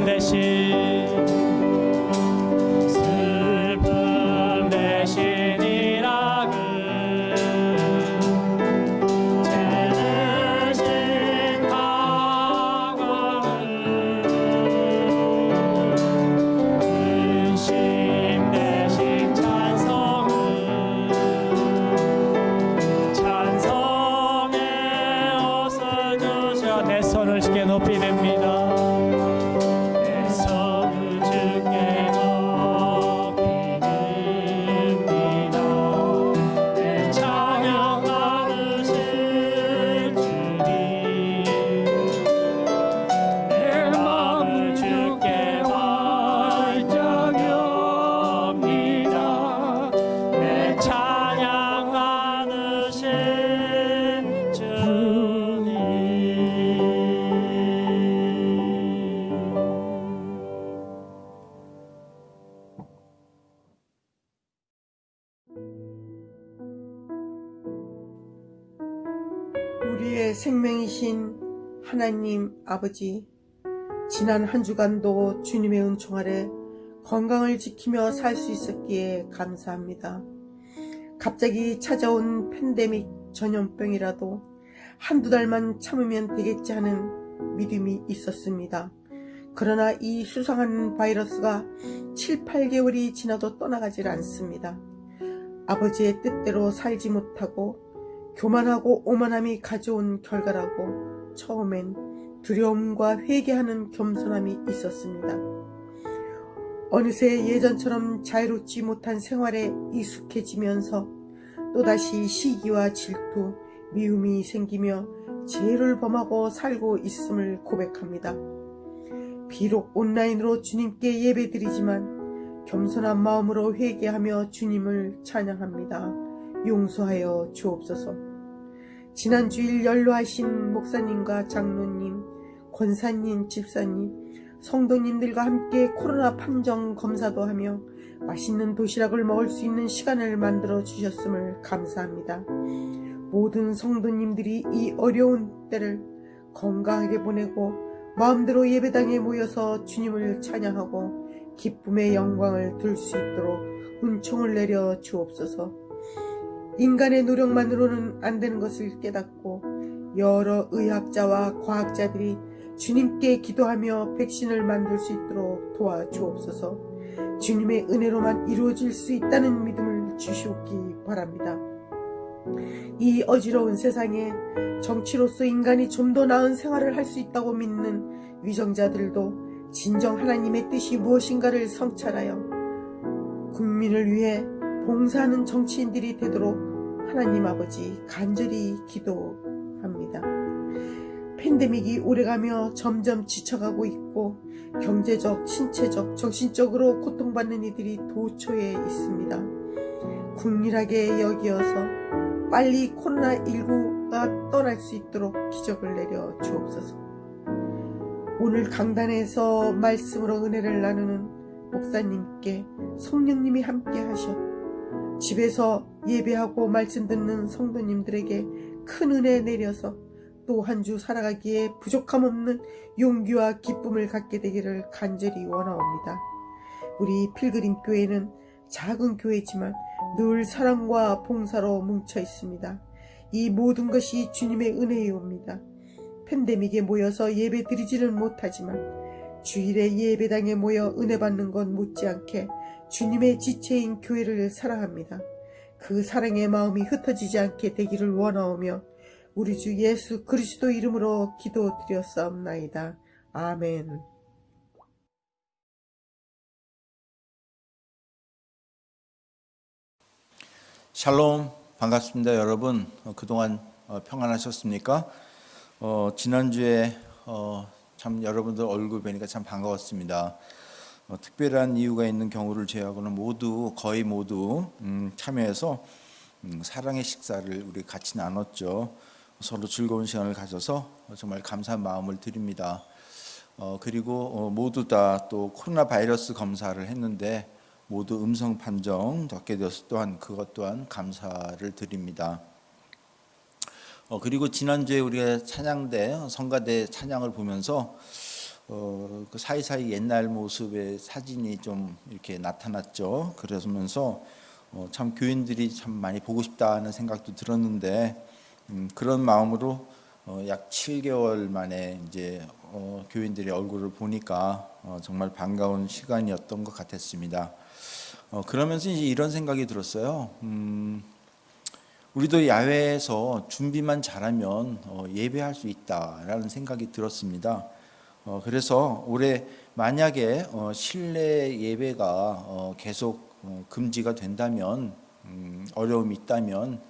대신 슬픔 대신 일하그 죄 대신 방황을 근심 대신 찬송을 찬송의 옷을 주셔 내 손을 주께 높이 듭니다. 내 손을 주께 높이 듭니다. 내 찬양 받으실 주님 내 마음을 주께 활짝 엽니다. 내 찬양 받으실 주님. 우리의 생명이신 하나님 아버지, 지난 한 주간도 주님의 은총 아래 건강을 지키며 살 수 있었기에 감사합니다. 갑자기 찾아온 팬데믹 전염병이라도 한두 달만 참으면 되겠지 하는 믿음이 있었습니다. 그러나 이 수상한 바이러스가 7, 8개월이 지나도 떠나가질 않습니다. 아버지의 뜻대로 살지 못하고 교만하고 오만함이 가져온 결과라고 처음엔 두려움과 회개하는 겸손함이 있었습니다. 어느새 예전처럼 자유롭지 못한 생활에 익숙해지면서 또다시 시기와 질투, 미움이 생기며 죄를 범하고 살고 있음을 고백합니다. 비록 온라인으로 주님께 예배드리지만 겸손한 마음으로 회개하며 주님을 찬양합니다. 용서하여 주옵소서. 지난 주일 연로하신 목사님과 장로님, 권사님, 집사님, 성도님들과 함께 코로나 판정 검사도 하며 맛있는 도시락을 먹을 수 있는 시간을 만들어 주셨음을 감사합니다. 모든 성도님들이 이 어려운 때를 건강하게 보내고 마음대로 예배당에 모여서 주님을 찬양하고 기쁨의 영광을 들 수 있도록 은총을 내려 주옵소서. 인간의 노력만으로는 안 되는 것을 깨닫고 여러 의학자와 과학자들이 주님께 기도하며 백신을 만들 수 있도록 도와주옵소서. 주님의 은혜로만 이루어질 수 있다는 믿음을 주시옵기 바랍니다. 이 어지러운 세상에 정치로서 인간이 좀 더 나은 생활을 할 수 있다고 믿는 위정자들도 진정 하나님의 뜻이 무엇인가를 성찰하여 국민을 위해 봉사하는 정치인들이 되도록 하나님 아버지 간절히 기도합니다. 팬데믹이 오래가며 점점 지쳐가고 있고 경제적, 신체적, 정신적으로 고통받는 이들이 도처에 있습니다. 국밀하게 여기어서 빨리 코로나19가 떠날 수 있도록 기적을 내려 주옵소서. 오늘 강단에서 말씀으로 은혜를 나누는 목사님께 성령님이 함께 하셔 집에서 예배하고 말씀 듣는 성도님들에게 큰 은혜 내려서 또 한 주 살아가기에 부족함 없는 용기와 기쁨을 갖게 되기를 간절히 원하옵니다. 우리 필그림 교회는 작은 교회지만 늘 사랑과 봉사로 뭉쳐 있습니다. 이 모든 것이 주님의 은혜이옵니다. 팬데믹에 모여서 예배 드리지는 못하지만 주일에 예배당에 모여 은혜 받는 것 못지않게 주님의 지체인 교회를 사랑합니다. 그 사랑의 마음이 흩어지지 않게 되기를 원하오며 우리 주 예수 그리스도 이름으로 기도드렸사옵나이다. 아멘. 샬롬, 반갑습니다. 여러분, 그동안 평안하셨습니까? 지난주에 참 여러분들 얼굴 뵈니까 참 반가웠습니다. 특별한 이유가 있는 경우를 제외하고는 거의 모두 참여해서 사랑의 식사를 우리 같이 나눴죠. 서로 즐거운 시간을 가져서 정말 감사한 마음을 드립니다. 그리고 모두 다 또 코로나 바이러스 검사를 했는데 모두 음성 판정 받게 되어서 또한 그것 또한 감사를 드립니다. 그리고 지난주에 우리가 찬양대 성가대 찬양을 보면서 그 사이사이 옛날 모습의 사진이 좀 이렇게 나타났죠. 그러면서 참 교인들이 참 많이 보고 싶다는 생각도 들었는데 그런 마음으로 약 7개월 만에 이제 교인들의 얼굴을 보니까 정말 반가운 시간이었던 것 같았습니다. 그러면서 이제 이런 생각이 들었어요. 우리도 야외에서 준비만 잘하면 예배할 수 있다라는 생각이 들었습니다. 그래서 올해 만약에 실내 예배가 계속 금지가 된다면 어려움이 있다면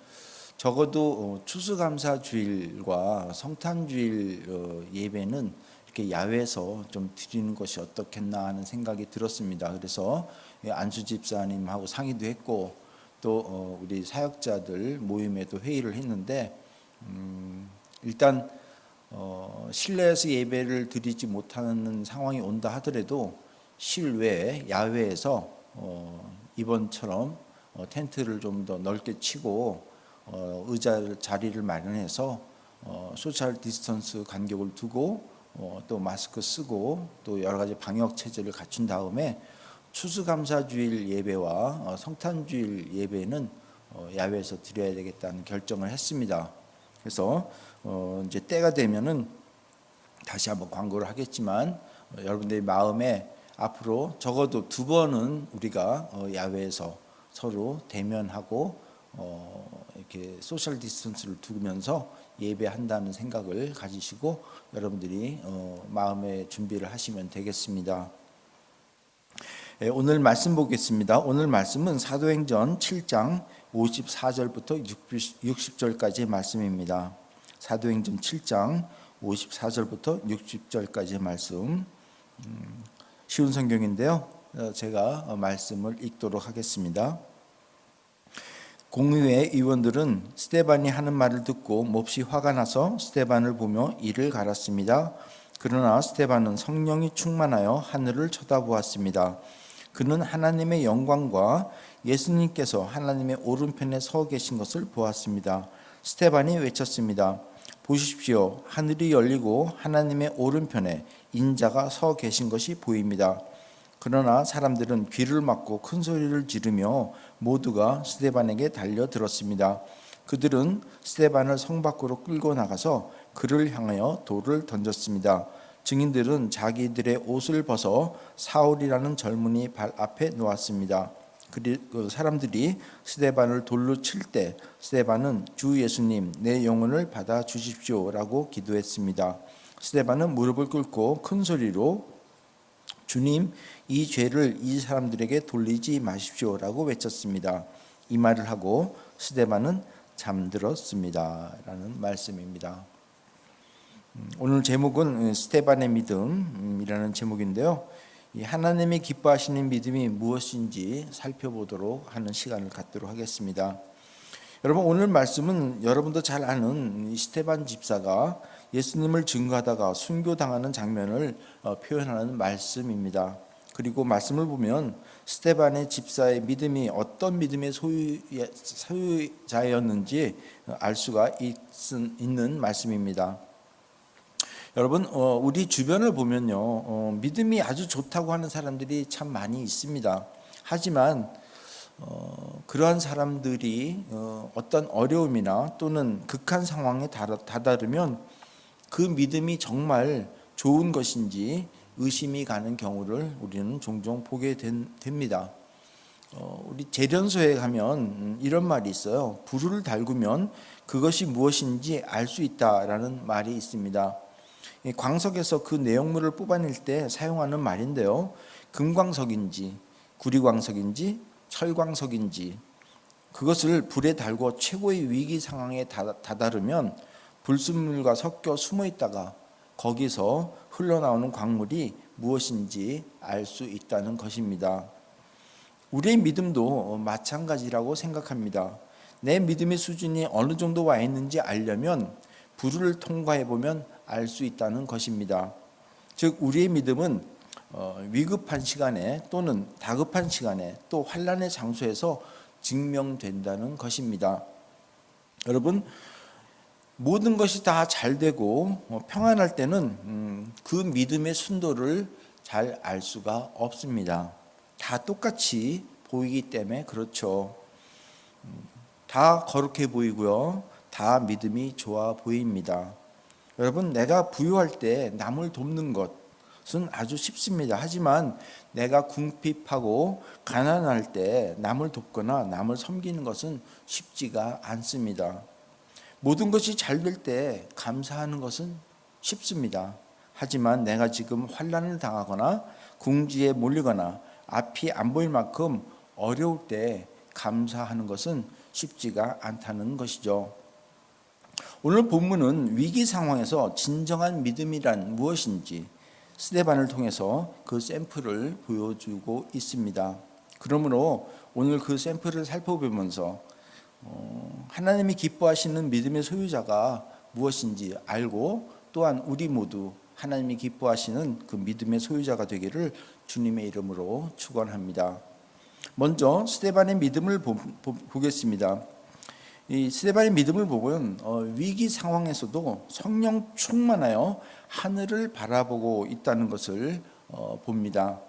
적어도 추수감사주일과 성탄주일 예배는 이렇게 야외에서 좀 드리는 것이 어떻겠나 하는 생각이 들었습니다. 그래서 안수 집사님하고 상의도 했고 또 우리 사역자들 모임에도 회의를 했는데 일단 실내에서 예배를 드리지 못하는 상황이 온다 하더라도 실외 야외에서 이번처럼 텐트를 좀 더 넓게 치고 의자 자리를 마련해서 소셜 디스턴스 간격을 두고 또 마스크 쓰고 또 여러 가지 방역 체제를 갖춘 다음에 추수감사주일 예배와 성탄주일 예배는 야외에서 드려야 되겠다는 결정을 했습니다. 그래서 이제 때가 되면은 다시 한번 광고를 하겠지만 여러분들의 마음에 앞으로 적어도 2번은 우리가 야외에서 서로 대면하고 이렇게 소셜 디스턴스를 두면서 예배한다는 생각을 가지시고 여러분들이 마음의 준비를 하시면 되겠습니다. 오늘 말씀 보겠습니다. 오늘 말씀은 사도행전 7장 54절부터 60절까지의 말씀입니다. 사도행전 7장 54절부터 60절까지의 말씀. 쉬운 성경인데요. 제가 말씀을 읽도록 하겠습니다. 공의회 의원들은 스데반이 하는 말을 듣고 몹시 화가 나서 스데반을 보며 이를 갈았습니다. 그러나 스데반은 성령이 충만하여 하늘을 쳐다보았습니다. 그는 하나님의 영광과 예수님께서 하나님의 오른편에 서 계신 것을 보았습니다. 스데반이 외쳤습니다. 보십시오. 하늘이 열리고 하나님의 오른편에 인자가 서 계신 것이 보입니다. 그러나 사람들은 귀를 막고 큰 소리를 지르며 모두가 스데반에게 달려들었습니다. 그들은 스데반을 성 밖으로 끌고 나가서 그를 향하여 돌을 던졌습니다. 증인들은 자기들의 옷을 벗어 사울이라는 젊은이 발 앞에 놓았습니다. 그 사람들이 스데반을 돌로 칠 때 스데반은 주 예수님 내 영혼을 받아 주십시오라고 기도했습니다. 스데반은 무릎을 꿇고 큰 소리로 주님 이 죄를 이 사람들에게 돌리지 마십시오라고 외쳤습니다. 이 말을 하고 스데반은 잠들었습니다. 라는 말씀입니다. 오늘 제목은 스데반의 믿음이라는 제목인데요. 하나님이 기뻐하시는 믿음이 무엇인지 살펴보도록 하는 시간을 갖도록 하겠습니다. 여러분 오늘 말씀은 여러분도 잘 아는 스데반 집사가 예수님을 증거하다가 순교당하는 장면을 표현하는 말씀입니다. 그리고 말씀을 보면 스데반의 집사의 믿음이 어떤 믿음의 소유자였는지 알 수가 있는 말씀입니다. 여러분 우리 주변을 보면요 믿음이 아주 좋다고 하는 사람들이 참 많이 있습니다. 하지만 그러한 사람들이 어떤 어려움이나 또는 극한 상황에 다다르면 그 믿음이 정말 좋은 것인지 의심이 가는 경우를 우리는 종종 보게 됩니다. 우리 재련소에 가면 이런 말이 있어요. 불을 달구면 그것이 무엇인지 알 수 있다라는 말이 있습니다. 광석에서 그 내용물을 뽑아낼 때 사용하는 말인데요. 금광석인지 구리광석인지 철광석인지 그것을 불에 달고 최고의 위기 상황에 다다르면 불순물과 섞여 숨어 있다가 거기서 흘러나오는 광물이 무엇인지 알 수 있다는 것입니다. 우리의 믿음도 마찬가지라고 생각합니다. 내 믿음의 수준이 어느 정도 와 있는지 알려면 불을 통과해 보면 알 수 있다는 것입니다. 즉 우리의 믿음은 위급한 시간에 또는 다급한 시간에 또 환난의 장소에서 증명된다는 것입니다. 여러분 모든 것이 다 잘 되고 평안할 때는 그 믿음의 순도를 잘 알 수가 없습니다. 다 똑같이 보이기 때문에 그렇죠. 다 거룩해 보이고요. 다 믿음이 좋아 보입니다. 여러분, 내가 부유할 때 남을 돕는 것은 아주 쉽습니다. 하지만 내가 궁핍하고 가난할 때 남을 돕거나 남을 섬기는 것은 쉽지가 않습니다. 모든 것이 잘 될 때 감사하는 것은 쉽습니다. 하지만 내가 지금 환난을 당하거나 궁지에 몰리거나 앞이 안 보일 만큼 어려울 때 감사하는 것은 쉽지가 않다는 것이죠. 오늘 본문은 위기 상황에서 진정한 믿음이란 무엇인지 스데반을 통해서 그 샘플을 보여주고 있습니다. 그러므로 오늘 그 샘플을 살펴보면서 하나님이 기뻐하시는 믿음의 소유자가 무엇인지 알고 또한 우리 모두 하나님이 기뻐하시는 그 믿음의 소유자가 되기를 주님의 이름으로 축원합니다. 먼저 스데반의 믿음을 보겠습니다. 이 스데반의 믿음을 보면 위기 상황에서도 성령 충만하여 하늘을 바라보고 있다는 것을 봅니다.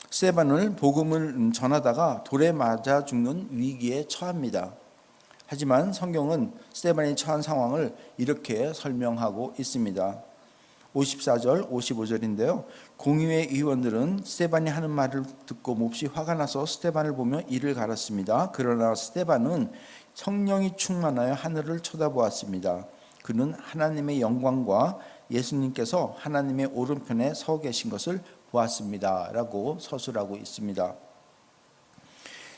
스데반을 복음을 전하다가 돌에 맞아 죽는 위기에 처합니다. 하지만 성경은 스데반이 처한 상황을 이렇게 설명하고 있습니다. 54절, 55절인데요. 공의회 의원들은 스데반이 하는 말을 듣고 몹시 화가 나서 스데반을 보며 이를 갈았습니다. 그러나 스데반은 성령이 충만하여 하늘을 쳐다보았습니다. 그는 하나님의 영광과 예수님께서 하나님의 오른편에 서 계신 것을 보았습니다. 라고 서술하고 있습니다.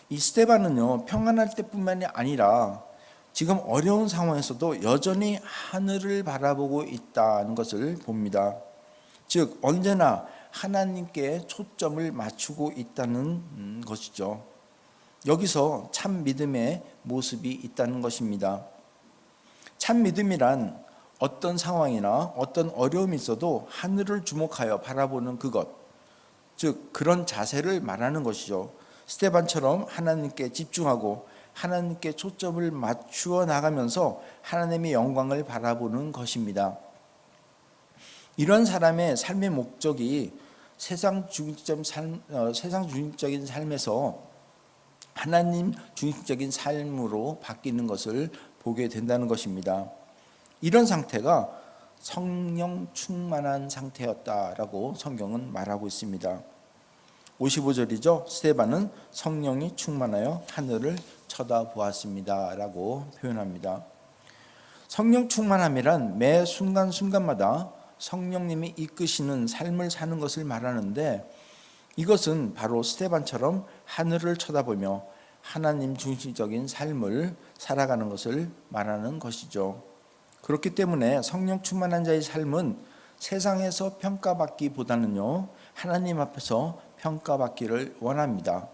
이 스데반은요, 평안할 때뿐만이 아니라 지금 어려운 상황에서도 여전히 하늘을 바라보고 있다는 것을 봅니다. 즉 언제나 하나님께 초점을 맞추고 있다는 것이죠. 여기서 참 믿음의 모습이 있다는 것입니다. 참 믿음이란 어떤 상황이나 어떤 어려움이 있어도 하늘을 주목하여 바라보는 그것, 즉 그런 자세를 말하는 것이죠. 스데반처럼 하나님께 집중하고 하나님께 초점을 맞추어 나가면서 하나님의 영광을 바라보는 것입니다. 이런 사람의 삶의 목적이 세상 중심적인 삶에서 하나님 중심적인 삶으로 바뀌는 것을 보게 된다는 것입니다. 이런 상태가 성령 충만한 상태였다라고 성경은 말하고 있습니다. 55절이죠. 스데반은 성령이 충만하여 하늘을 쳐다보았습니다 라고 표현합니다. 성령 충만함이란 매 순간순간마다 성령님이 이끄시는 삶을 사는 것을 말하는데 이것은 바로 스데반처럼 하늘을 쳐다보며 하나님 중심적인 삶을 살아가는 것을 말하는 것이죠. 그렇기 때문에 성령 충만한 자의 삶은 세상에서 평가받기보다는요, 하나님 앞에서 평가받기를 원합니다.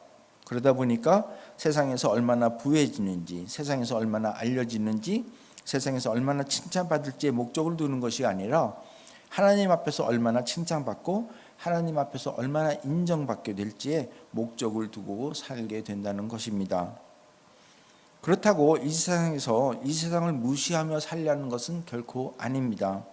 그러다 보니까 세상에서 얼마나 부해지는지, 세상에서 얼마나 알려지는지, 세상에서 얼마나 칭찬받을지의 목적을 두는 것이 아니라 하나님 앞에서 얼마나 칭찬받고 하나님 앞에서 얼마나 인정받게 될지에 목적을 두고 살게 된다는 것입니다. 그렇다고 이 세상에서 이 세상을 무시하며 살려는 것은 결코 아닙니다.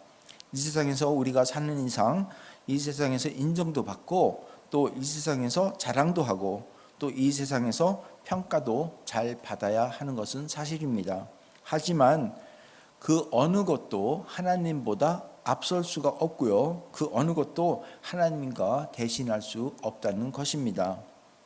이 세상에서 우리가 사는 이상 이 세상에서 인정도 받고 또 이 세상에서 자랑도 하고 또 이 세상에서 평가도 잘 받아야 하는 것은 사실입니다. 하지만 그 어느 것도 하나님보다 앞설 수가 없고요. 그 어느 것도 하나님과 대신할 수 없다는 것입니다.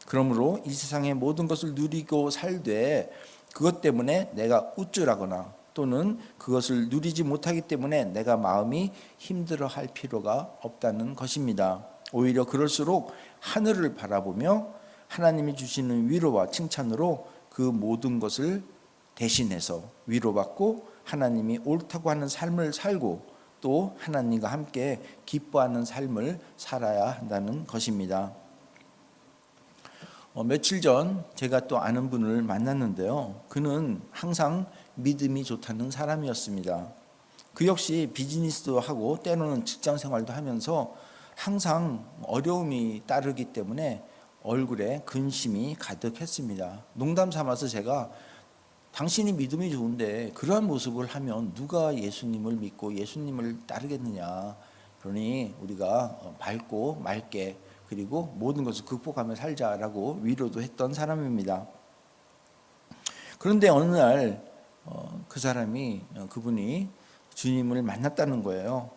그러므로 이 세상의 모든 것을 누리고 살되 그것 때문에 내가 우쭐하거나 또는 그것을 누리지 못하기 때문에 내가 마음이 힘들어할 필요가 없다는 것입니다. 오히려 그럴수록 하늘을 바라보며 하나님이 주시는 위로와 칭찬으로 그 모든 것을 대신해서 위로받고 하나님이 옳다고 하는 삶을 살고 또 하나님과 함께 기뻐하는 삶을 살아야 한다는 것입니다. 며칠 전 제가 또 아는 분을 만났는데요. 그는 항상 믿음이 좋다는 사람이었습니다. 그 역시 비즈니스도 하고 때로는 직장 생활도 하면서 항상 어려움이 따르기 때문에 얼굴에 근심이 가득했습니다. 농담 삼아서 제가 당신이 믿음이 좋은데 그러한 모습을 하면 누가 예수님을 믿고 예수님을 따르겠느냐. 그러니 우리가 밝고 맑게 그리고 모든 것을 극복하며 살자라고 위로도 했던 사람입니다. 그런데 어느 날 그분이 주님을 만났다는 거예요.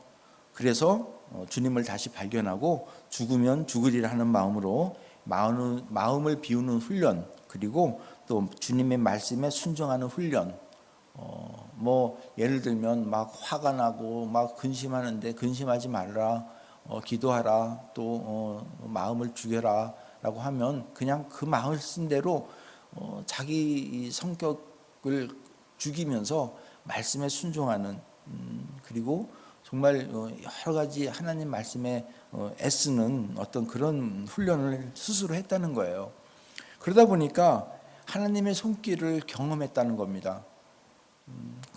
그래서 주님을 다시 발견하고 죽으면 죽으리라 하는 마음으로 마음을 비우는 훈련, 그리고 또 주님의 말씀에 순종하는 훈련. 예를 들면 막 화가 나고 막 근심하는데 근심하지 말라, 기도하라, 또 마음을 죽여라라고 하면 그냥 그 마음을 쓴 대로 자기 성격을 죽이면서 말씀에 순종하는, 그리고 정말 여러 가지 하나님 말씀에 애쓰는 어떤 그런 훈련을 스스로 했다는 거예요. 그러다 보니까 하나님의 손길을 경험했다는 겁니다.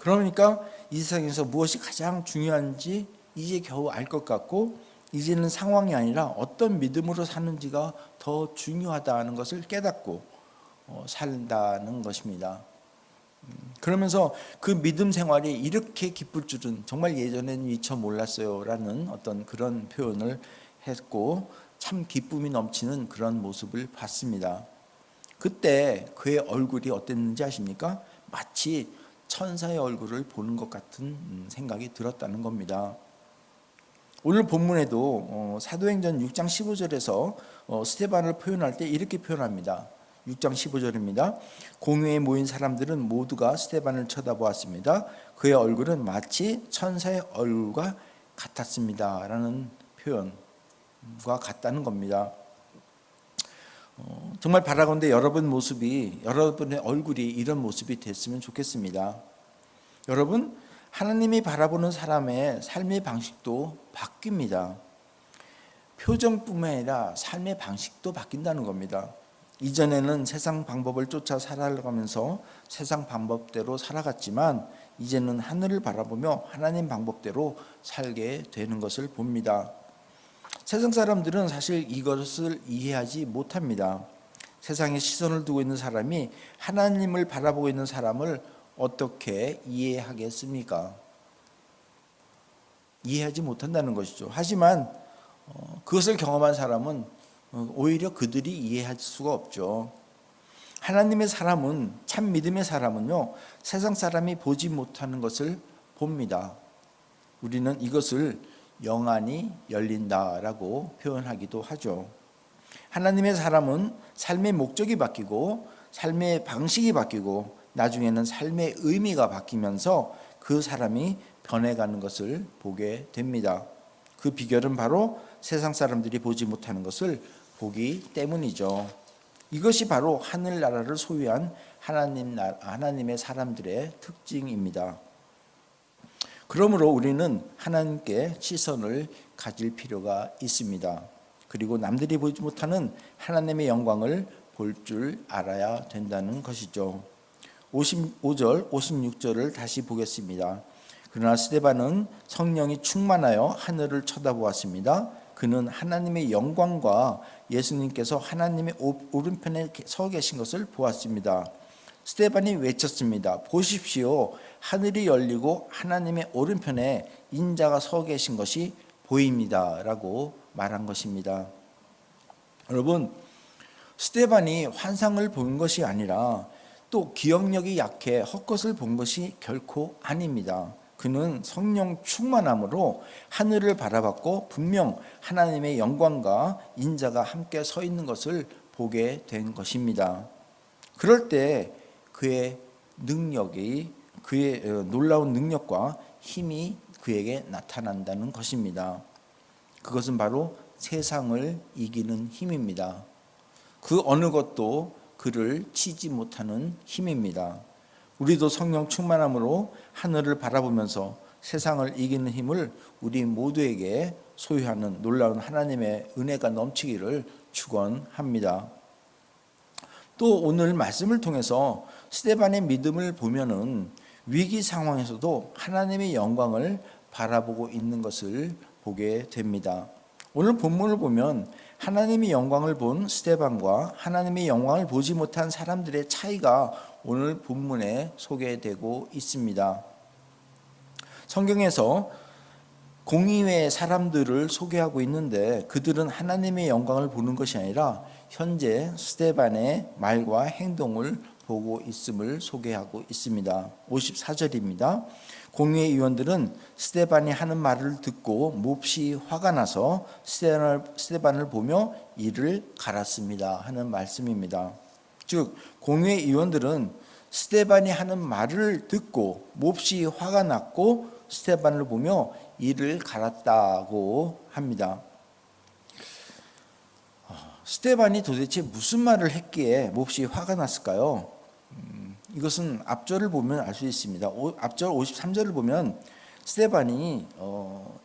그러니까 이 세상에서 무엇이 가장 중요한지 이제 겨우 알 것 같고, 이제는 상황이 아니라 어떤 믿음으로 사는지가 더 중요하다는 것을 깨닫고 산다는 것입니다. 그러면서 그 믿음 생활이 이렇게 기쁠 줄은 정말 예전에는 미처 몰랐어요 라는 어떤 그런 표현을 했고, 참 기쁨이 넘치는 그런 모습을 봤습니다. 그때 그의 얼굴이 어땠는지 아십니까? 마치 천사의 얼굴을 보는 것 같은 생각이 들었다는 겁니다. 오늘 본문에도 사도행전 6장 15절에서 스데반을 표현할 때 이렇게 표현합니다. 6장 15절입니다. 공회에 모인 사람들은 모두가 스데반을 쳐다보았습니다. 그의 얼굴은 마치 천사의 얼굴과 같았습니다 라는 표현과 같다는 겁니다. 정말 바라건대 여러분의 얼굴이 이런 모습이 됐으면 좋겠습니다. 여러분, 하나님이 바라보는 사람의 삶의 방식도 바뀝니다. 표정뿐만 아니라 삶의 방식도 바뀐다는 겁니다. 이전에는 세상 방법을 쫓아 살아가면서 세상 방법대로 살아갔지만 이제는 하늘을 바라보며 하나님 방법대로 살게 되는 것을 봅니다. 세상 사람들은 사실 이것을 이해하지 못합니다. 세상에 시선을 두고 있는 사람이 하나님을 바라보고 있는 사람을 어떻게 이해하겠습니까? 이해하지 못한다는 것이죠. 하지만 그것을 경험한 사람은 오히려 그들이 이해할 수가 없죠. 하나님의 사람은, 참 믿음의 사람은요, 세상 사람이 보지 못하는 것을 봅니다. 우리는 이것을 영안이 열린다라고 표현하기도 하죠. 하나님의 사람은 삶의 목적이 바뀌고 삶의 방식이 바뀌고 나중에는 삶의 의미가 바뀌면서 그 사람이 변해가는 것을 보게 됩니다. 그 비결은 바로 세상 사람들이 보지 못하는 것을 보기 때문이죠. 이것이 바로 하늘나라를 소유한 하나님의 사람들의 특징입니다. 그러므로 우리는 하나님께 시선을 가질 필요가 있습니다. 그리고 남들이 보지 못하는 하나님의 영광을 볼 줄 알아야 된다는 것이죠. 55절, 56절을 다시 보겠습니다. 그러나 스데반은 성령이 충만하여 하늘을 쳐다보았습니다. 그는 하나님의 영광과 예수님께서 하나님의 오른편에 서 계신 것을 보았습니다. 스데반이 외쳤습니다. 보십시오. 하늘이 열리고 하나님의 오른편에 인자가 서 계신 것이 보입니다 라고 말한 것입니다. 여러분, 스데반이 환상을 본 것이 아니라 또 기억력이 약해 헛것을 본 것이 결코 아닙니다. 그는 성령 충만함으로 하늘을 바라봤고 분명 하나님의 영광과 인자가 함께 서 있는 것을 보게 된 것입니다. 그럴 때 그의 놀라운 능력과 힘이 그에게 나타난다는 것입니다. 그것은 바로 세상을 이기는 힘입니다. 그 어느 것도 그를 치지 못하는 힘입니다. 우리도 성령 충만함으로 하늘을 바라보면서 세상을 이기는 힘을 우리 모두에게 소유하는 놀라운 하나님의 은혜가 넘치기를 축원합니다. 또 오늘 말씀을 통해서 스데반의 믿음을 보면은 위기 상황에서도 하나님의 영광을 바라보고 있는 것을 보게 됩니다. 오늘 본문을 보면 하나님의 영광을 본 스데반과 하나님의 영광을 보지 못한 사람들의 차이가 오늘 본문에 소개되고 있습니다. 성경에서 공의회의 사람들을 소개하고 있는데 그들은 하나님의 영광을 보는 것이 아니라 현재 스데반의 말과 행동을 보고 있음을 소개하고 있습니다. 54절입니다. 공의회 의원들은 스데반이 하는 말을 듣고 몹시 화가 나서 스데반을 보며 이를 갈았습니다 하는 말씀입니다. 즉 공의회 의원들은 스데반이 하는 말을 듣고 몹시 화가 났고 스데반을 보며 이를 갈았다고 합니다. 스데반이 도대체 무슨 말을 했기에 몹시 화가 났을까요? 이것은 앞절을 보면 알 수 있습니다. 앞절 53절을 보면 스데반이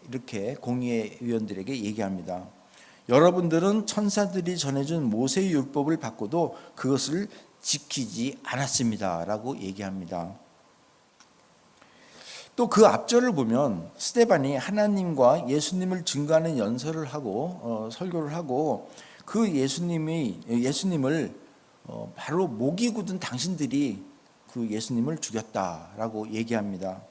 이렇게 공의회 의원들에게 얘기합니다. 여러분들은 천사들이 전해준 모세의 율법을 받고도 그것을 지키지 않았습니다 라고 얘기합니다. 또 그 앞절을 보면 스데반이 하나님과 예수님을 증거하는 연설을 하고 설교를 하고 그 예수님을 바로 목이 굳은 당신들이 그 예수님을 죽였다라고 얘기합니다.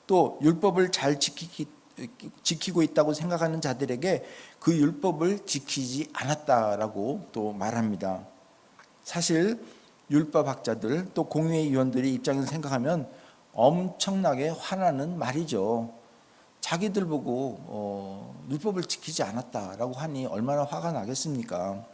또 율법을 잘 지키고 있다고 생각하는 자들에게 그 율법을 지키지 않았다라고 또 말합니다. 사실 율법학자들 또 공의회 의원들의 입장에서 생각하면 엄청나게 화나는 말이죠. 자기들 보고 율법을 지키지 않았다라고 하니 얼마나 화가 나겠습니까?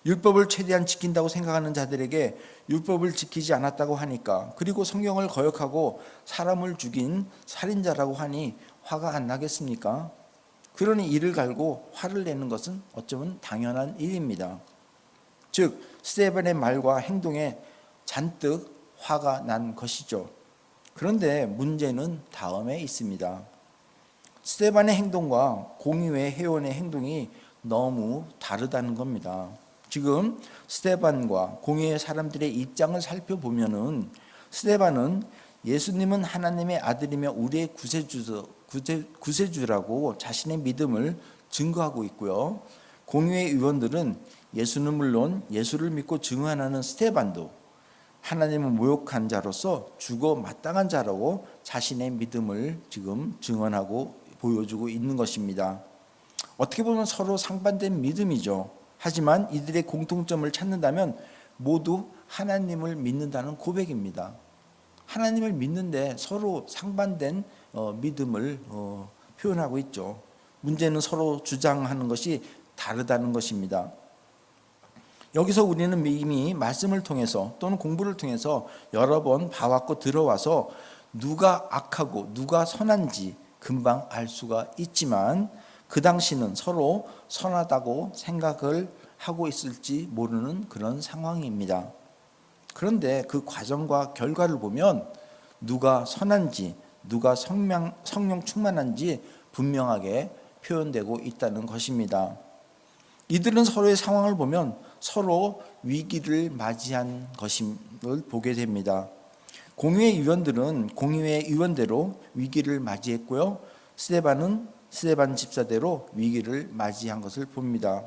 율법을 최대한 지킨다고 생각하는 자들에게 율법을 지키지 않았다고 하니까, 그리고 성경을 거역하고 사람을 죽인 살인자라고 하니 화가 안 나겠습니까? 그러니 이를 갈고 화를 내는 것은 어쩌면 당연한 일입니다. 즉 스데반의 말과 행동에 잔뜩 화가 난 것이죠. 그런데 문제는 다음에 있습니다. 스데반의 행동과 공의회 회원의 행동이 너무 다르다는 겁니다. 지금 스데반과 공의회 사람들의 입장을 살펴보면은 스데반은 예수님은 하나님의 아들이며 우리의 구세주라고 자신의 믿음을 증거하고 있고요. 공의회 의원들은 예수는 물론 예수를 믿고 증언하는 스데반도 하나님을 모욕한 자로서 죽어 마땅한 자라고 자신의 믿음을 지금 증언하고 보여주고 있는 것입니다. 어떻게 보면 서로 상반된 믿음이죠. 하지만 이들의 공통점을 찾는다면 모두 하나님을 믿는다는 고백입니다. 하나님을 믿는데 서로 상반된 믿음을 표현하고 있죠. 문제는 서로 주장하는 것이 다르다는 것입니다. 여기서 우리는 이미 말씀을 통해서 또는 공부를 통해서 여러 번 봐왔고 들어와서 누가 악하고 누가 선한지 금방 알 수가 있지만 그 당시는 서로 선하다고 생각을 하고 있을지 모르는 그런 상황입니다. 그런데 그 과정과 결과를 보면 누가 선한지 누가 성령 충만한지 분명하게 표현되고 있다는 것입니다. 이들은 서로의 상황을 보면 서로 위기를 맞이한 것임을 보게 됩니다. 공의회 의원들은 공의회 의원대로 위기를 맞이했고요. 스데반은 스데반 집사대로 위기를 맞이한 것을 봅니다.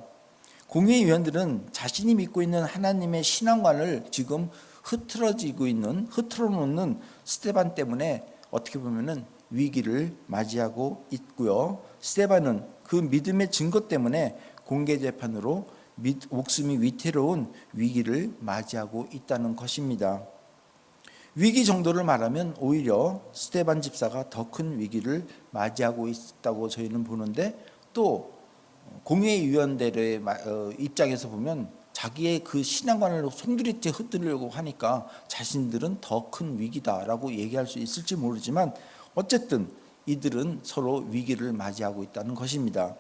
공의회 의원들은 자신이 믿고 있는 하나님의 신앙관을 지금 흐트러놓는 스데반 때문에 어떻게 보면은 위기를 맞이하고 있고요. 스데반은 그 믿음의 증거 때문에 공개 재판으로 목숨이 위태로운 위기를 맞이하고 있다는 것입니다. 위기 정도를 말하면 오히려 스데반 집사가 더 큰 위기를 맞이하고 있다고 저희는 보는데, 또 공의위원들의 입장에서 보면 자기의 그 신앙관을 송두리째 흩으려고 하니까 자신들은 더 큰 위기다라고 얘기할 수 있을지 모르지만 어쨌든 이들은 서로 위기를 맞이하고 있다는 것입니다.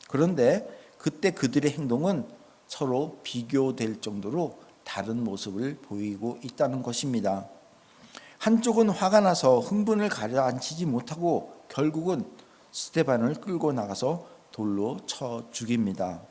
그런데 그때 그들의 행동은 서로 비교될 정도로 다른 모습을 보이고 있다는 것입니다. 한쪽은 화가 나서 흥분을 가라앉히지 못하고 결국은 스데반을 끌고 나가서 돌로 쳐 죽입니다.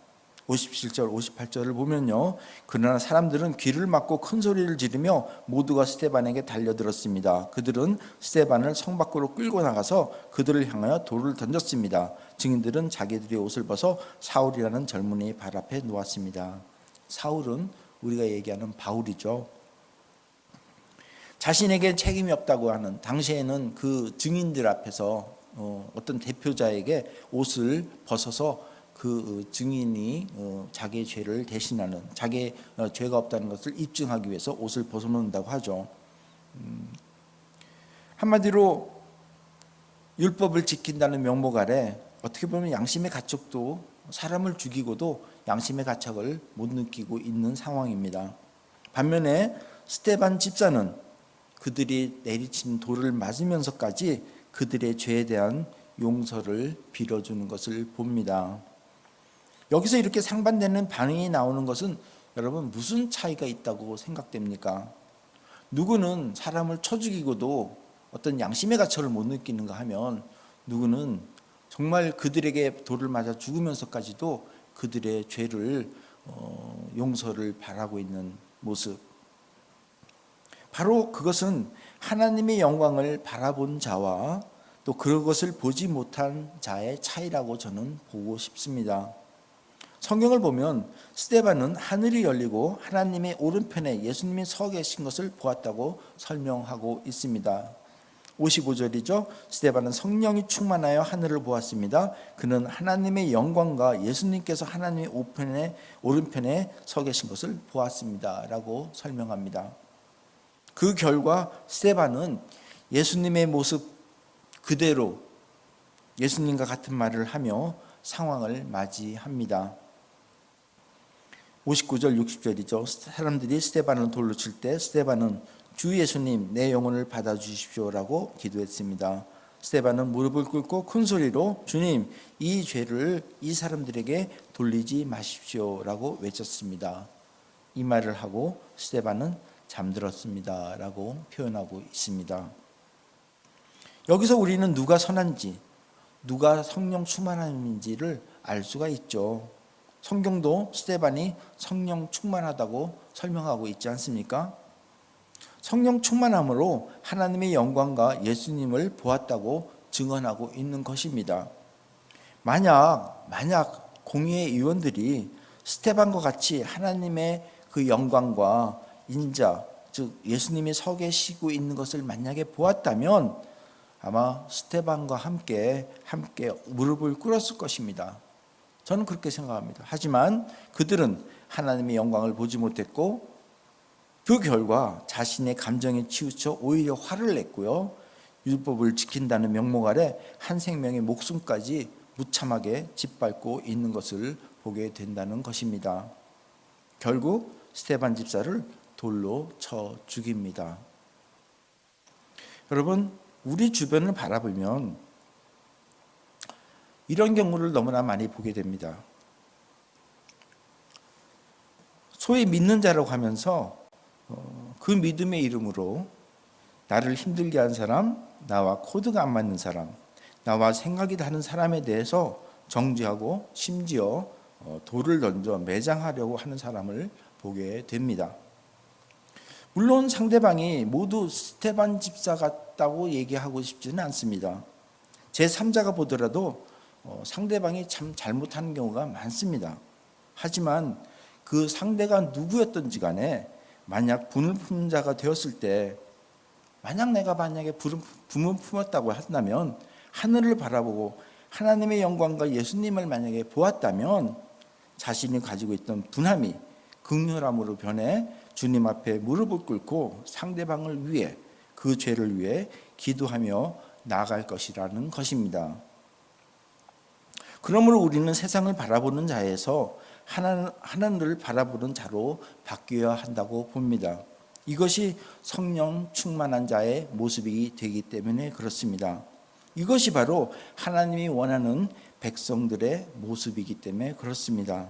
57절 58절을 보면요, 그러나 사람들은 귀를 막고 큰 소리를 지르며 모두가 스데반에게 달려들었습니다. 그들은 스데반을 성 밖으로 끌고 나가서 그들을 향하여 돌을 던졌습니다. 증인들은 자기들의 옷을 벗어 사울이라는 젊은이의 발 앞에 놓았습니다. 사울은 우리가 얘기하는 바울이죠. 자신에게 책임이 없다고 하는, 당시에는 그 증인들 앞에서 어떤 대표자에게 옷을 벗어서 그 증인이 자기의 죄를 대신하는, 자기의 죄가 없다는 것을 입증하기 위해서 옷을 벗어놓는다고 하죠. 한마디로 율법을 지킨다는 명목 아래 어떻게 보면 양심의 가책도, 사람을 죽이고도 양심의 가책을 못 느끼고 있는 상황입니다. 반면에 스데반 집사는 그들이 내리친 돌을 맞으면서까지 그들의 죄에 대한 용서를 빌어주는 것을 봅니다. 여기서 이렇게 상반되는 반응이 나오는 것은 여러분 무슨 차이가 있다고 생각됩니까? 누구는 사람을 쳐 죽이고도 어떤 양심의 가책을 못 느끼는가 하면, 누구는 정말 그들에게 돌을 맞아 죽으면서까지도 그들의 죄를 용서를 바라고 있는 모습. 바로 그것은 하나님의 영광을 바라본 자와 또 그것을 보지 못한 자의 차이라고 저는 보고 싶습니다. 성경을 보면 스데반은 하늘이 열리고 하나님의 오른편에 예수님이 서 계신 것을 보았다고 설명하고 있습니다. 55절이죠. 스데반은 성령이 충만하여 하늘을 보았습니다. 그는 하나님의 영광과 예수님께서 하나님의 오른편에 서 계신 것을 보았습니다 라고 설명합니다. 그 결과 스데반은 예수님의 모습 그대로 예수님과 같은 말을 하며 상황을 맞이합니다. 59절 60절이죠. 사람들이 스데반을 돌로 칠 때 스데반은 주 예수님 내 영혼을 받아주십시오라고 기도했습니다. 스데반은 무릎을 꿇고 큰 소리로 주님 이 죄를 이 사람들에게 돌리지 마십시오라고 외쳤습니다. 이 말을 하고 스데반은 잠들었습니다 라고 표현하고 있습니다. 여기서 우리는 누가 선한지, 누가 성령 충만함인지를 알 수가 있죠. 성경도 스데반이 성령 충만하다고 설명하고 있지 않습니까? 성령 충만함으로 하나님의 영광과 예수님을 보았다고 증언하고 있는 것입니다. 만약 공의의 의원들이 스데반과 같이 하나님의 그 영광과 인자, 즉 예수님이 서 계시고 있는 것을 만약에 보았다면 아마 스데반과 함께 무릎을 꿇었을 것입니다. 저는 그렇게 생각합니다. 하지만 그들은 하나님의 영광을 보지 못했고 그 결과 자신의 감정에 치우쳐 오히려 화를 냈고요. 율법을 지킨다는 명목 아래 한 생명의 목숨까지 무참하게 짓밟고 있는 것을 보게 된다는 것입니다. 결국 스데반 집사를 돌로 쳐 죽입니다. 여러분, 우리 주변을 바라보면 이런 경우를 너무나 많이 보게 됩니다. 소위 믿는 자라고 하면서 그 믿음의 이름으로 나를 힘들게 한 사람, 나와 코드가 안 맞는 사람, 나와 생각이 다른 사람에 대해서 정죄하고 심지어 돌을 던져 매장하려고 하는 사람을 보게 됩니다. 물론 상대방이 모두 스데반 집사 같다고 얘기하고 싶지는 않습니다. 제3자가 보더라도 상대방이 참 잘못하는 경우가 많습니다. 하지만 그 상대가 누구였든지 간에 만약 분을 품은 자가 되었을 때, 내가 분을 품었다고 한다면 하늘을 바라보고 하나님의 영광과 예수님을 만약에 보았다면 자신이 가지고 있던 분함이 긍휼함으로 변해 주님 앞에 무릎을 꿇고 상대방을 위해, 그 죄를 위해 기도하며 나아갈 것이라는 것입니다. 그러므로 우리는 세상을 바라보는 자에서 하나님을 바라보는 자로 바뀌어야 한다고 봅니다. 이것이 성령 충만한 자의 모습이 되기 때문에 그렇습니다. 이것이 바로 하나님이 원하는 백성들의 모습이기 때문에 그렇습니다.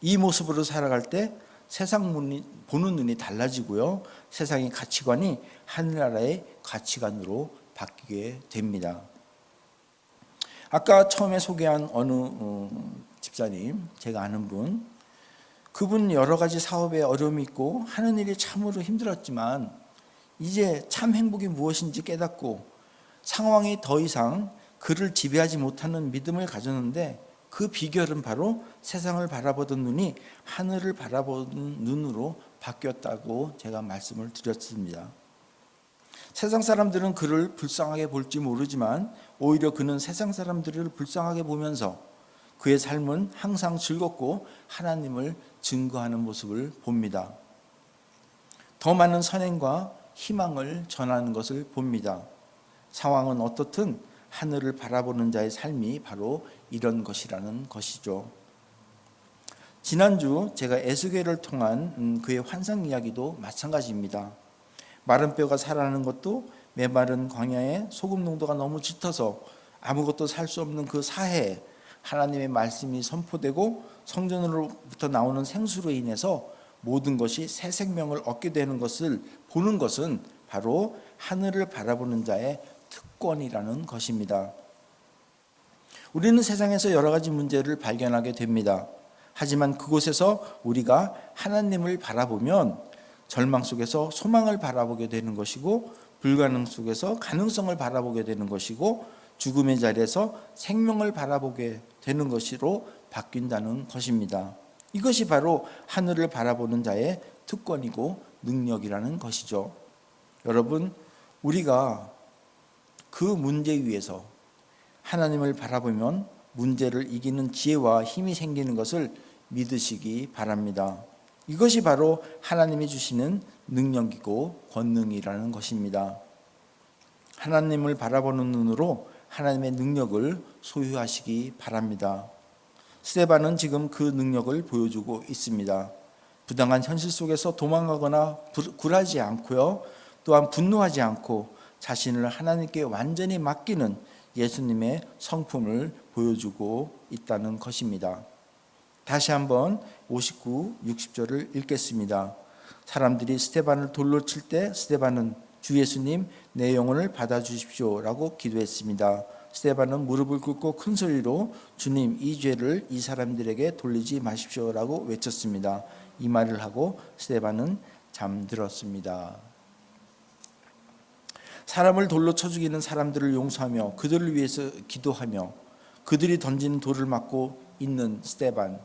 이 모습으로 살아갈 때 세상 보는 눈이 달라지고요. 세상의 가치관이 하늘나라의 가치관으로 바뀌게 됩니다. 아까 처음에 소개한 어느 집사님, 제가 아는 분, 그분 여러 가지 사업에 어려움이 있고 하는 일이 참으로 힘들었지만 이제 참 행복이 무엇인지 깨닫고 상황이 더 이상 그를 지배하지 못하는 믿음을 가졌는데, 그 비결은 바로 세상을 바라보던 눈이 하늘을 바라보는 눈으로 바뀌었다고 제가 말씀을 드렸습니다. 세상 사람들은 그를 불쌍하게 볼지 모르지만 오히려 그는 세상 사람들을 불쌍하게 보면서 그의 삶은 항상 즐겁고 하나님을 증거하는 모습을 봅니다. 더 많은 선행과 희망을 전하는 것을 봅니다. 상황은 어떻든 하늘을 바라보는 자의 삶이 바로 이런 것이라는 것이죠. 지난주 제가 에스겔을 통한 그의 환상 이야기도 마찬가지입니다. 마른 뼈가 살아나는 것도 메마른 광야에 소금 농도가 너무 짙어서 아무것도 살 수 없는 그 사해에 하나님의 말씀이 선포되고 성전으로부터 나오는 생수로 인해서 모든 것이 새 생명을 얻게 되는 것을 보는 것은 바로 하늘을 바라보는 자의 특권이라는 것입니다. 우리는 세상에서 여러 가지 문제를 발견하게 됩니다. 하지만 그곳에서 우리가 하나님을 바라보면 절망 속에서 소망을 바라보게 되는 것이고, 불가능 속에서 가능성을 바라보게 되는 것이고, 죽음의 자리에서 생명을 바라보게 되는 것으로 바뀐다는 것입니다. 이것이 바로 하늘을 바라보는 자의 특권이고 능력이라는 것이죠. 여러분, 우리가 그 문제 위에서 하나님을 바라보면 문제를 이기는 지혜와 힘이 생기는 것을 믿으시기 바랍니다. 이것이 바로 하나님이 주시는 능력이고 권능이라는 것입니다. 하나님을 바라보는 눈으로 하나님의 능력을 소유하시기 바랍니다. 스데반은 지금 그 능력을 보여주고 있습니다. 부당한 현실 속에서 도망가거나 굴하지 않고요, 또한 분노하지 않고 자신을 하나님께 완전히 맡기는 예수님의 성품을 보여주고 있다는 것입니다. 다시 한번 59, 60절을 읽겠습니다. 사람들이 스데반을 돌로 칠 때 스데반은 주 예수님, 내 영혼을 받아주십시오 라고 기도했습니다. 스데반은 무릎을 꿇고 큰 소리로 주님, 이 죄를 이 사람들에게 돌리지 마십시오 라고 외쳤습니다. 이 말을 하고 스데반은 잠들었습니다. 사람을 돌로 쳐 죽이는 사람들을 용서하며 그들을 위해서 기도하며 그들이 던지는 돌을 맞고 있는 스데반,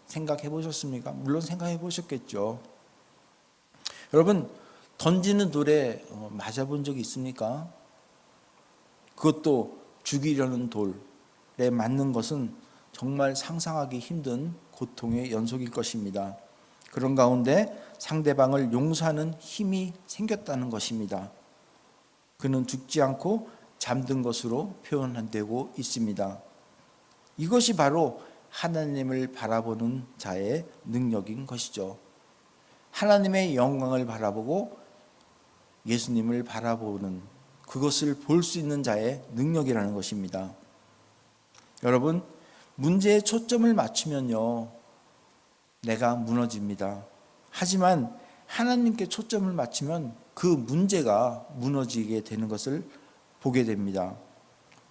생각해 보셨습니까? 물론 생각해 보셨겠죠. 여러분, 던지는 돌에 맞아본 적이 있습니까? 그것도 죽이려는 돌에 맞는 것은 정말 상상하기 힘든 고통의 연속일 것입니다. 그런 가운데 상대방을 용서하는 힘이 생겼다는 것입니다. 그는 죽지 않고 잠든 것으로 표현되고 있습니다. 이것이 바로 하나님을 바라보는 자의 능력인 것이죠. 하나님의 영광을 바라보고 예수님을 바라보는, 그것을 볼 수 있는 자의 능력이라는 것입니다. 여러분, 문제에 초점을 맞추면요, 내가 무너집니다. 하지만 하나님께 초점을 맞추면 그 문제가 무너지게 되는 것을 보게 됩니다.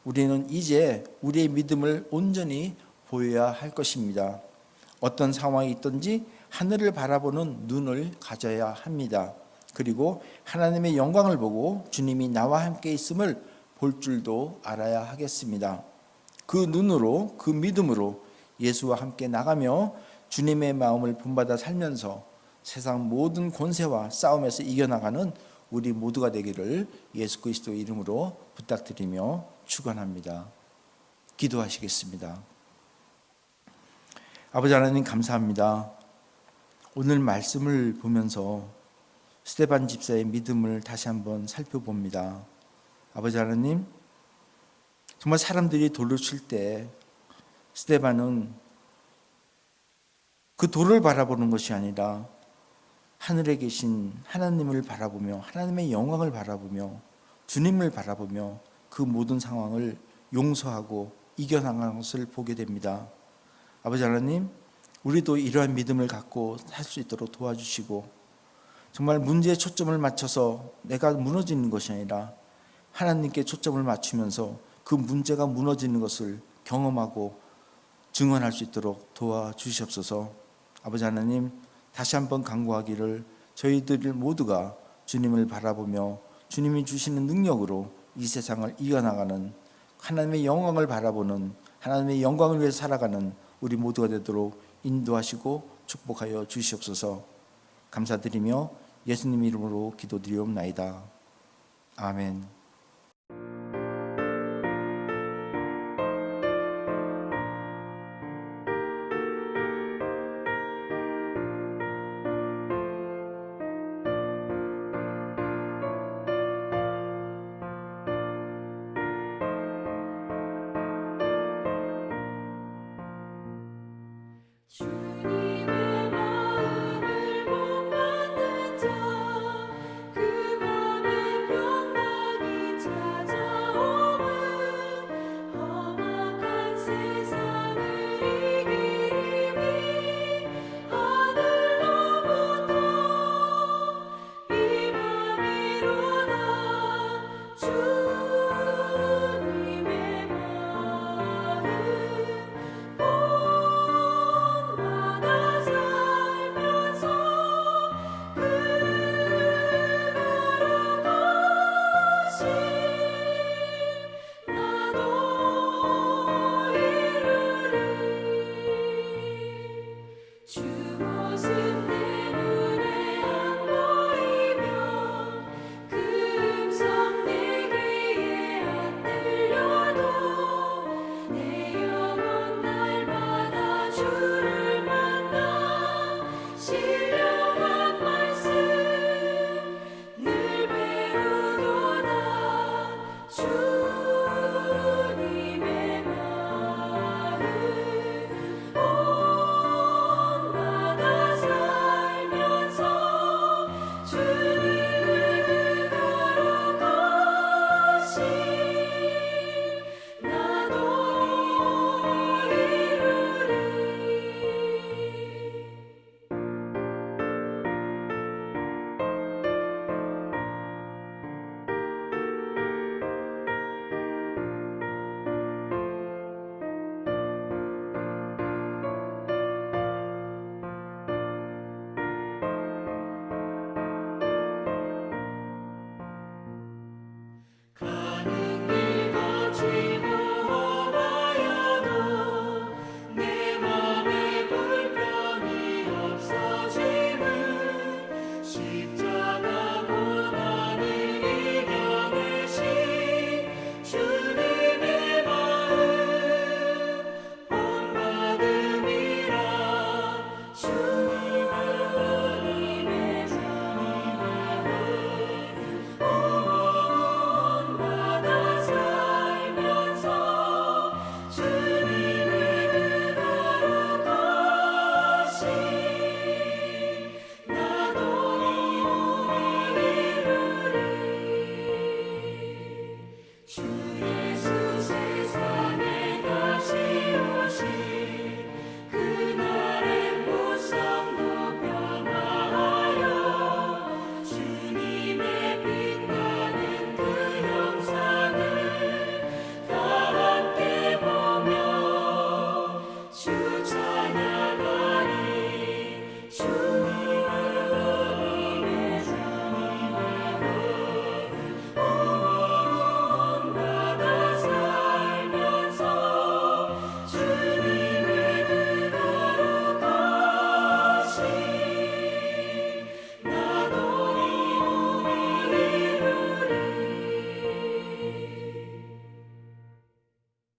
우리는 이제 우리의 믿음을 온전히 보여야 할 것입니다. 어떤 상황이 있든지 하늘을 바라보는 눈을 가져야 합니다. 그리고 하나님의 영광을 보고 주님이 나와 함께 있음을 볼 줄도 알아야 하겠습니다. 그 눈으로, 그 믿음으로 예수와 함께 나가며 주님의 마음을 본받아 살면서 세상 모든 권세와 싸움에서 이겨나가는 우리 모두가 되기를 예수 그리스도 이름으로 부탁드리며 축원합니다. 기도하시겠습니다. 아버지 하나님, 감사합니다. 오늘 말씀을 보면서 스데반 집사의 믿음을 다시 한번 살펴봅니다. 아버지 하나님, 정말 사람들이 돌로 칠 때 스데반은 그 돌을 바라보는 것이 아니라 하늘에 계신 하나님을 바라보며 하나님의 영광을 바라보며 주님을 바라보며 그 모든 상황을 용서하고 이겨나가는 것을 보게 됩니다. 아버지 하나님, 우리도 이러한 믿음을 갖고 살 수 있도록 도와주시고, 정말 문제에 초점을 맞춰서 내가 무너지는 것이 아니라 하나님께 초점을 맞추면서 그 문제가 무너지는 것을 경험하고 증언할 수 있도록 도와주시옵소서. 아버지 하나님, 다시 한번 간구하기를 저희들 모두가 주님을 바라보며 주님이 주시는 능력으로 이 세상을 이겨나가는, 하나님의 영광을 바라보는, 하나님의 영광을 위해서 살아가는 우리 모두가 되도록 인도하시고 축복하여 주시옵소서. 감사드리며 예수님 이름으로 기도드리옵나이다. 아멘.